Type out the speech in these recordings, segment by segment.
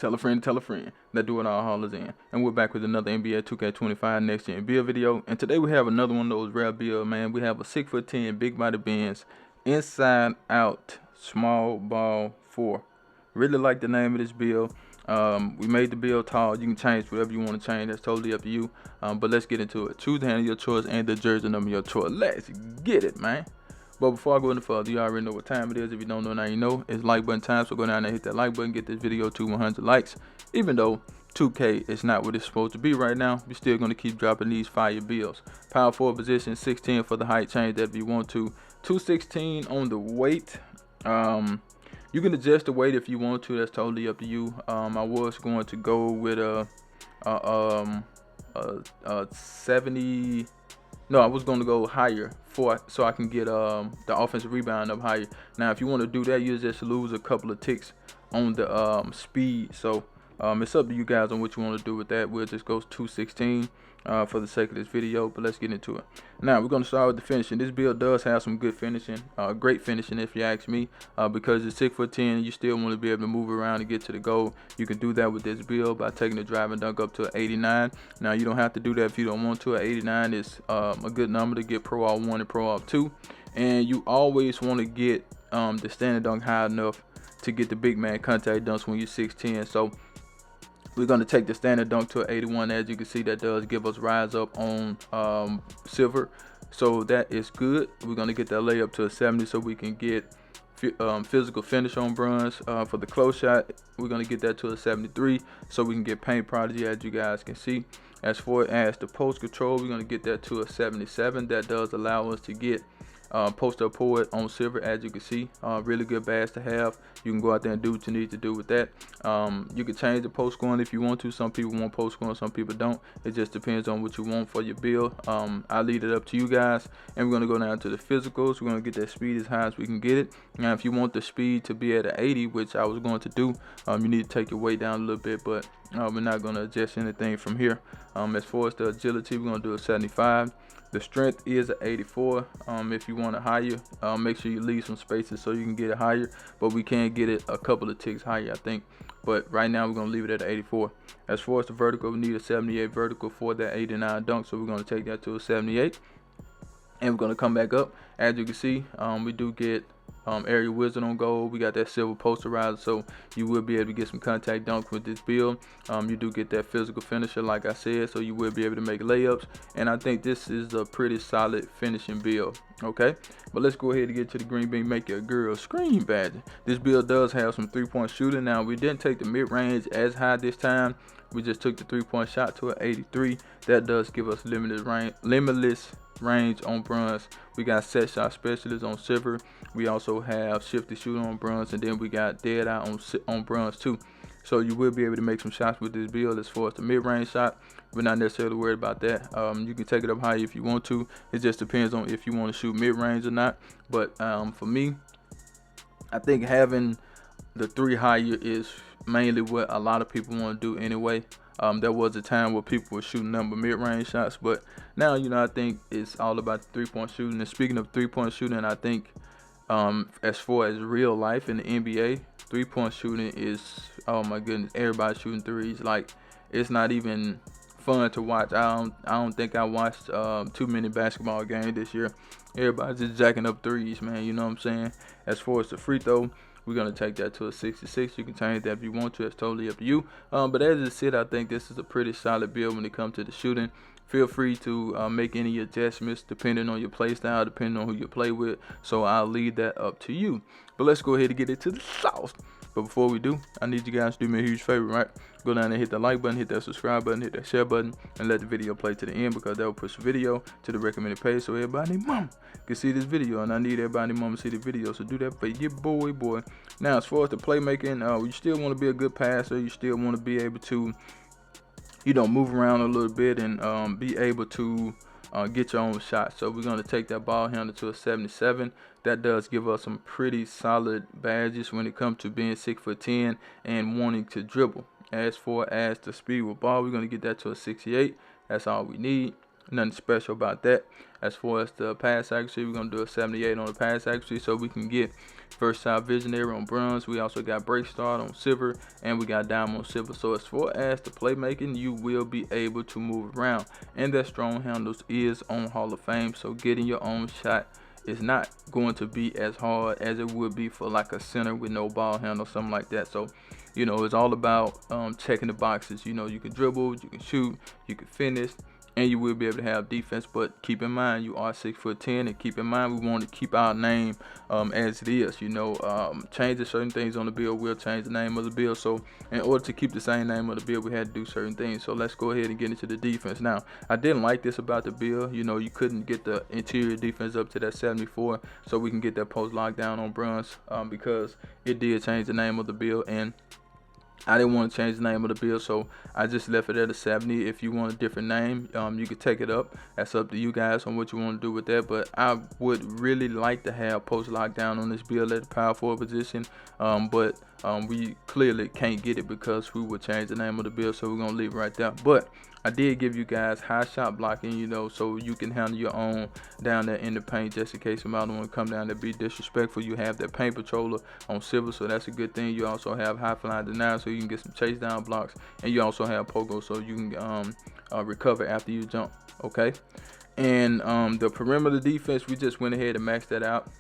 Tell a friend, tell a friend. That do it all hollers in. And we're back with another NBA 2K25 next gen build video. And today we have another one of those rare builds, man. We have a 6'10" big body Benz inside out small ball 4. Really like the name of this build. We made the build tall. You can change whatever you want to change. That's totally up to you. But let's get into it. Choose the handle of your choice and the jersey number of your choice. Let's get it, man. But before I go any further, you already know what time it is. If you don't know, now you know. It's like button time, so go down there and hit that like button. Get this video to 100 likes. Even though 2K is not what it's supposed to be right now, we're still going to keep dropping these fire builds. Power forward position, 6'10" for the height change that if you want to. 216 on the weight. You can adjust the weight if you want to. That's totally up to you. I was going to go with a 70. No, I was going to go higher so I can get the offensive rebound up higher. Now, if you want to do that, you just lose a couple of ticks on the speed. So it's up to you guys on what you want to do with that. We'll just go 216 for the sake of this video, but let's get into it. Now, we're going to start with the finishing. This build does have some good finishing, great finishing if you ask me, because it's 6'10", you still want to be able to move around and get to the goal. You can do that with this build by taking the drive and dunk up to an 89. Now, you don't have to do that if you don't want to. An 89 is a good number to get Pro All 1 and Pro All 2, and you always want to get the standard dunk high enough to get the big man contact dunks when you're 6'10". So we're going to take the standard dunk to an 81. As you can see, that does give us rise up on silver. So that is good. We're going to get that layup to a 70 so we can get physical finish on bronze. For the close shot, we're going to get that to a 73 so we can get paint prodigy, as you guys can see. As far as the post control, we're going to get that to a 77. That does allow us to get post up forward on silver, as you can see. Really good badge to have. You can go out there and do what you need to do with that. You can change the post scoring if you want to. Some people want post scoring, some people don't. It just depends on what you want for your build. I'll leave it up to you guys. And we're going to go down to the physicals. We're going to get that speed as high as we can get it. Now, if you want the speed to be at an 80, which I was going to do, you need to take your weight down a little bit, but we're not going to adjust anything from here. As far as the agility, we're going to do a 75. The strength is an 84. If you want it higher, make sure you leave some spaces so you can get it higher. But we can get it a couple of ticks higher, I think. But right now, we're going to leave it at 84. As far as the vertical, we need a 78 vertical for that 89 dunk. So we're going to take that to a 78. And we're going to come back up. As you can see, we do get area wizard on gold. We got that silver posterizer, so you will be able to get some contact dunk with this build. You do get that physical finisher, like I said, so you will be able to make layups. And I think this is a pretty solid finishing build. Okay, but let's go ahead and get to the green bean make your girl scream badge. This build does have some 3-point shooting. Now, we didn't take the mid-range as high this time. We just took the 3-point shot to an 83. That does give us limitless range on bronze. We got set shot specialist on silver. We also have shifty shooter on bronze, and then we got dead eye on bronze too. So you will be able to make some shots with this build. As far as the mid-range shot, we're not necessarily worried about that. You can take it up high if you want to. It just depends on if you want to shoot mid-range or not. But for me, I think having the 3 higher is mainly what a lot of people want to do anyway. There was a time where people were shooting number mid-range shots, but now, I think it's all about the 3-point shooting. And speaking of 3-point shooting, I think as far as real life in the NBA, 3-point shooting is, oh my goodness, everybody shooting threes. Like, it's not even fun to watch. I don't think I watched too many basketball games this year. Everybody's just jacking up threes, man. You know what I'm saying? As far as the free throw, we're going to take that to a 66. You can change that if you want to. It's totally up to you. But as I said, I think this is a pretty solid build when it comes to the shooting. Feel free to make any adjustments depending on your play style, depending on who you play with. So I'll leave that up to you. But let's go ahead and get into the sauce. But before we do, I need you guys to do me a huge favor, right? Go down and hit that like button, hit that subscribe button, hit that share button, and let the video play to the end, because that will push the video to the recommended page so everybody mom can see this video. And I need everybody mom to see the video, so do that for your boy. Now, as far as the playmaking, you still want to be a good passer. You still want to be able to, move around a little bit and be able to get your own shot. So we're going to take that ball handle to a 77. That does give us some pretty solid badges when it comes to being 6'10" and wanting to dribble. As far as the speed with ball, we're going to get that to a 68. That's all we need. Nothing special about that. As far as the pass accuracy, we're going to do a 78 on the pass accuracy so we can get Versatile Visionary on bronze. We also got Break Start on silver, and we got Diamond on silver. So as far as the playmaking, you will be able to move around, and that strong handles is on Hall of Fame. So getting your own shot is not going to be as hard as it would be for like a center with no ball handle, something like that. So it's all about checking the boxes. You can dribble, you can shoot, you can finish, and you will be able to have defense. But keep in mind, you are 6'10", and keep in mind, we want to keep our name as it is. Changing certain things on the bill will change the name of the bill. So in order to keep the same name of the bill, we had to do certain things. So let's go ahead and get into the defense. Now, I didn't like this about the bill. You couldn't get the interior defense up to that 74, so we can get that post lockdown on bronze, because it did change the name of the bill, and I didn't want to change the name of the bill, so I just left it at a 70. If you want a different name, you could take it up. That's up to you guys on what you want to do with that. But I would really like to have post lockdown on this bill at the power forward position. But we clearly can't get it because we would change the name of the bill, so we're going to leave it right there. But I did give you guys high shot blocking, so you can handle your own down there in the paint, just in case somebody want to come down there be disrespectful. You have that paint patroller on silver, so that's a good thing. You also have high flying denial, so you can get some chase down blocks, and you also have pogo, so you can recover after you jump. Okay, and the perimeter defense, we just went ahead and maxed that out.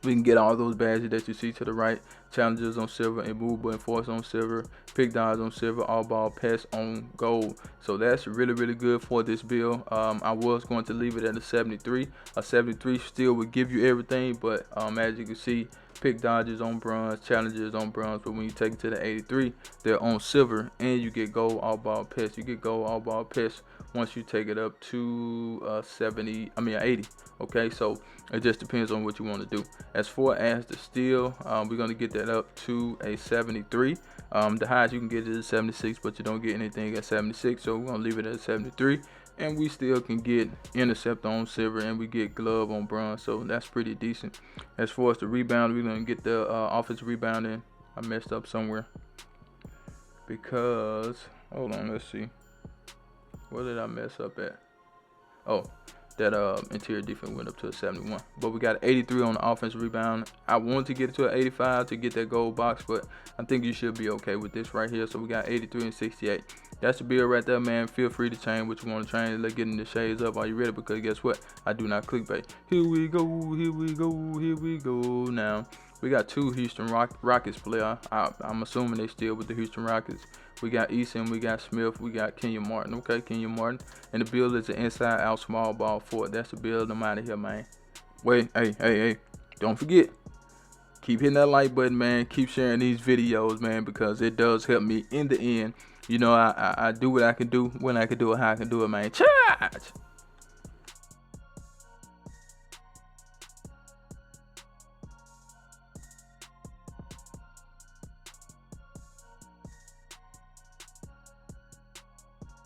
We can get all those badges that you see to the right. Challengers on silver, immovable enforce on silver, pick dodge on silver, all ball pass on gold. So that's really, really good for this build. I was going to leave it at a 73. A 73 still would give you everything, but as you can see, pick dodges on bronze, challengers on bronze, but when you take it to the 83, they're on silver, and you get gold all ball pass. You get gold all ball pass once you take it up to 80. Okay, so it just depends on what you want to do. As far as the steel, we're going to get that up to a 73. The highest you can get is a 76, but you don't get anything at 76, so we're going to leave it at 73. And we still can get intercept on silver, and we get glove on bronze, so that's pretty decent. As far as the rebound, we're going to get the offensive rebounding. I messed up somewhere because, hold on, let's see. Where did I mess up at? Oh, that interior defense went up to a 71, but we got an 83 on the offensive rebound. I wanted to get it to an 85 to get that gold box, but I think you should be okay with this right here. So we got 83 and 68. That's the build right there, man. Feel free to change what you want to change. Let's get in the shades up. Are you ready? Because guess what? I do not clickbait. Here we go, here we go, here we go. Now, we got two Houston Rockets player. I'm assuming they still with the Houston Rockets. We got Eason, we got Smith, we got Kenyon Martin. Okay, Kenyon Martin. And the build is an inside out small ball forward. That's the build. I'm out of here, man. Wait, hey. Don't forget. Keep hitting that like button, man. Keep sharing these videos, man, because it does help me in the end. I do what I can do, when I can do it, how I can do it, man. Charge!